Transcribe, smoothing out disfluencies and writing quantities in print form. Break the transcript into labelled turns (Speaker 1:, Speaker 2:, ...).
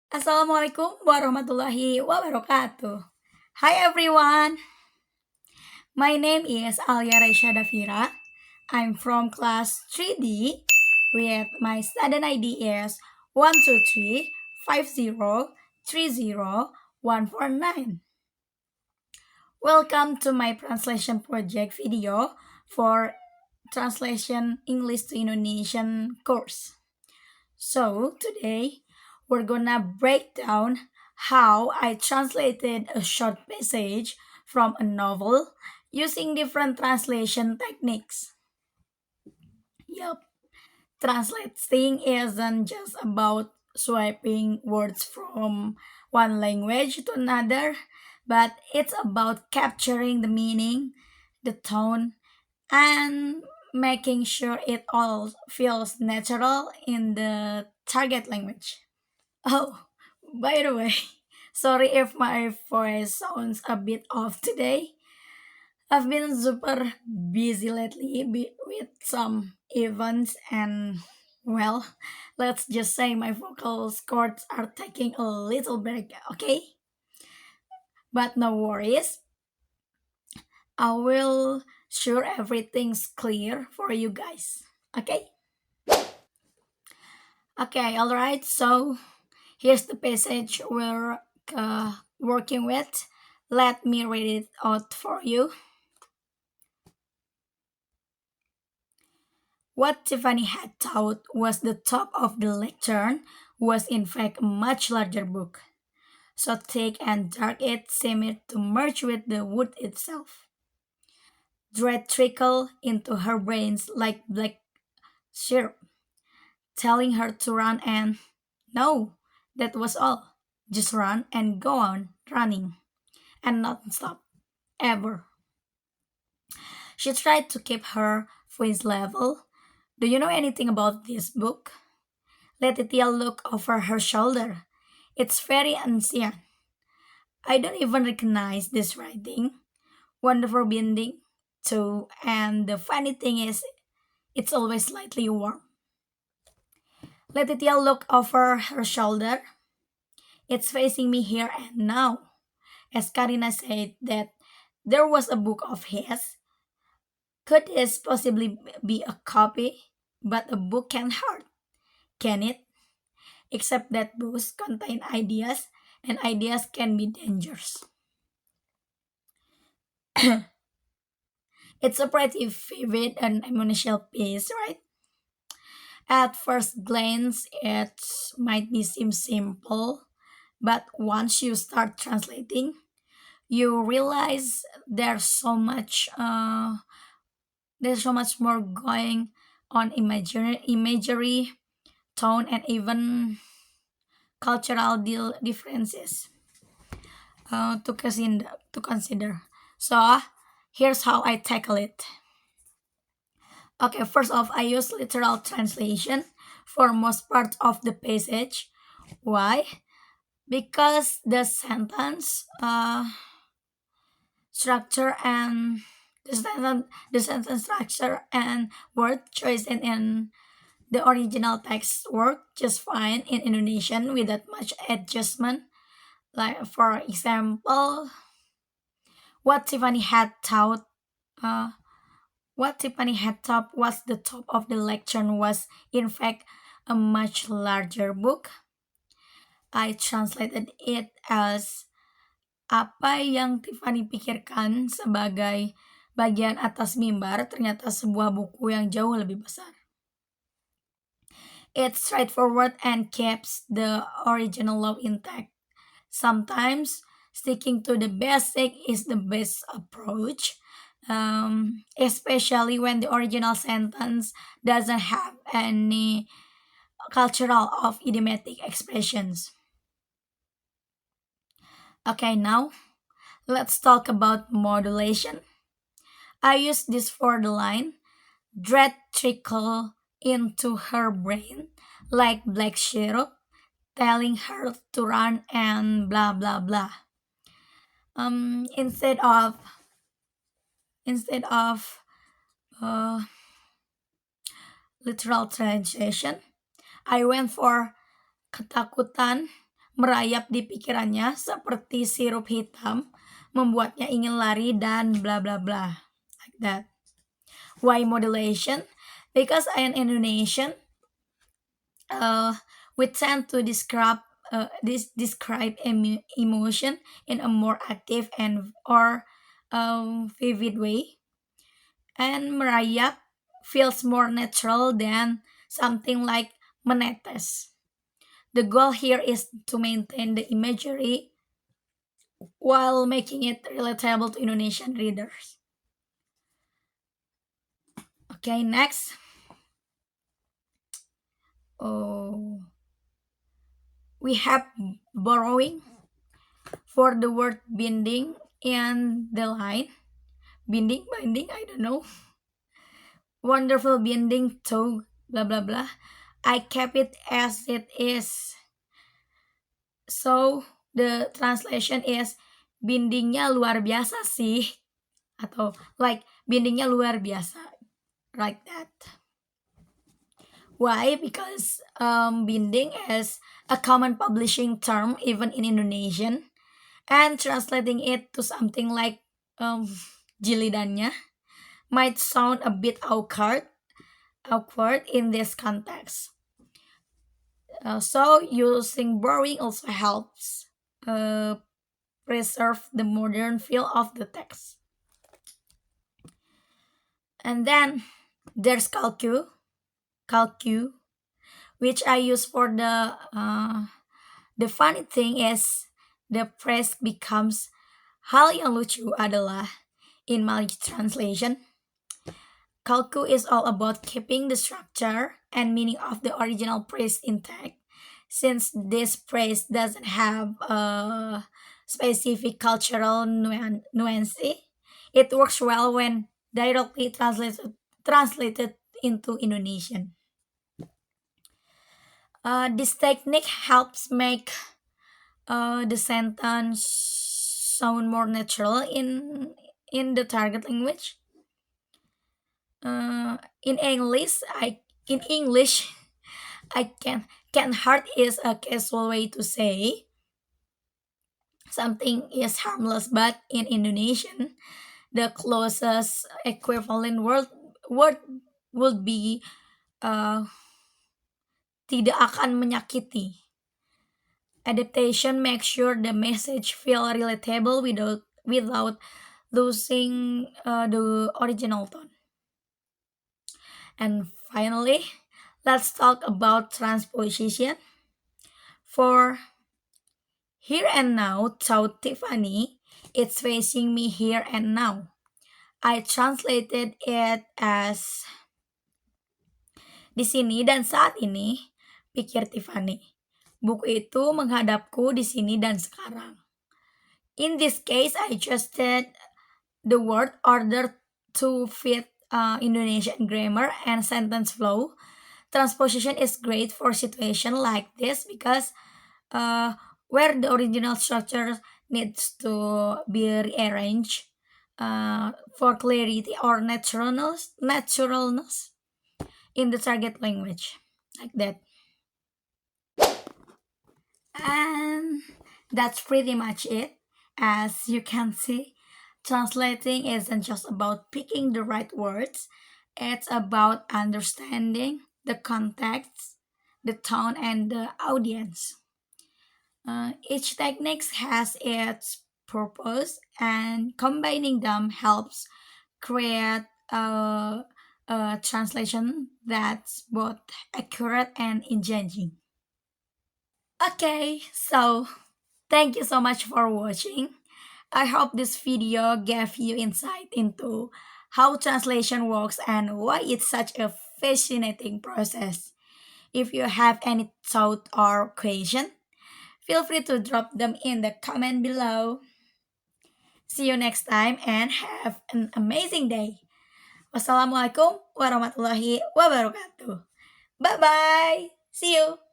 Speaker 1: Assalamualaikum warahmatullahi wabarakatuh. Hi everyone, my name is Alia Raisha Davira. I'm from class 3D with my student ID is 1235030 Welcome to my translation project video for translation English to Indonesian course. So today we're gonna break down how I translated a short passage from a novel using different translation techniques. Yup, translating isn't just about swiping words from one language to another, but it's about capturing the meaning, the tone, and making sure it all feels natural in the target language. Oh, by the way, sorry if my voice sounds a bit off today. I've been super busy lately with some events and, well, let's just say my vocal cords are taking a little break, okay? But no worries, I will sure everything's clear for you guys, okay? Okay, alright, so here's the passage we're working with. Let me read it out for you. What Tiffany had thought was the top of the lectern was in fact a much larger book. So thick and dark it seemed to merge with the wood itself. Dread trickled into her brains like black syrup, telling her to run and no, that was all. Just run and go on running and not stop ever. She tried to keep her voice level. Do you know anything about this book? Letitia looked over her shoulder. It's very ancient. I don't even recognize this writing. Wonderful binding, too, and the funny thing is, it's always slightly warm. Letitia looked over her shoulder. It's facing me here and now. As Karina said that there was a book of his, could this possibly be a copy? But a book can hurt, can it? Except that books contain ideas, and ideas can be dangerous. It's a pretty vivid and emotional piece, right? At first glance, it might be seem simple, but once you start translating, you realize there's so much more going on imagery, tone, and even cultural differences to consider. So here's how I tackle it. Okay, first off, I use literal translation for most parts of the passage. Why? Because the sentence structure and the sentence structure and word choice in the original text work just fine in Indonesian without much adjustment. Like for example, what Tiffany had thought uh, what Tiffany had thought was the top of the lectern was in fact a much larger book. I translated it as apa yang Tiffany pikirkan sebagai bagian atas mimbar ternyata sebuah buku yang jauh lebih besar. It's straightforward and keeps the original law intact. Sometimes sticking to the basic is the best approach, especially when the original sentence doesn't have any cultural or idiomatic expressions. Okay, now let's talk about modulation. I use this for the line dread trickle into her brain like black syrup, telling her to run and blah blah blah. Instead of uh, literal translation, I went for ketakutan merayap di pikirannya seperti sirup hitam, membuatnya ingin lari dan bla bla bla. Like that. Why modulation? Because I am Indonesian, uh, we tend to describe emotion in a more active and or vivid way, and merayap feels more natural than something like menetes. The goal here is to maintain the imagery while making it relatable to Indonesian readers. Okay, next. Oh, we have borrowing for the word binding and the line. Binding, I don't know. Wonderful binding to blah blah blah. I kept it as it is. So the translation is bindingnya luar biasa sih, atau like bindingnya luar biasa, like that. Why? Because binding is a common publishing term even in Indonesian, and translating it to something like jilidannya might sound a bit awkward in this context. So using borrowing also helps uh, preserve the modern feel of the text. And then there's calcu, which I use for the funny thing is the phrase becomes hal yang lucu adalah in my translation. Calcu is all about keeping the structure and meaning of the original phrase intact. Since this phrase doesn't have a specific cultural nuance, it works well when directly translated into Indonesian. This technique helps make the sentence sound more natural in the target language. In English, I can hard is a casual way to say something is harmless, but in Indonesian, the closest equivalent word would be uh, tidak akan menyakiti. Adaptation makes sure the message feel relatable without losing the original tone. And finally, let's talk about transposition. For here and now, thought Tiffany, it's facing me here and now. I translated it as di sini dan saat ini, pikir Tiffany. Buku itu menghadapku di sini dan sekarang. In this case, I adjusted the word order to fit Indonesian grammar and sentence flow. Transposition is great for situation like this because where the original structure needs to be rearranged for clarity or naturalness in the target language, like that. And that's pretty much it. As you can see, translating isn't just about picking the right words, it's about understanding the context, the tone, and the audience. Each technique has its purpose, and combining them helps create a translation that's both accurate and engaging. Okay, so thank you so much for watching. I hope this video gave you insight into how translation works and why it's such a fascinating process. If you have any thought or question, feel free to drop them in the comment below. See you next time and have an amazing day. Wassalamualaikum warahmatullahi wabarakatuh. Bye bye. See you.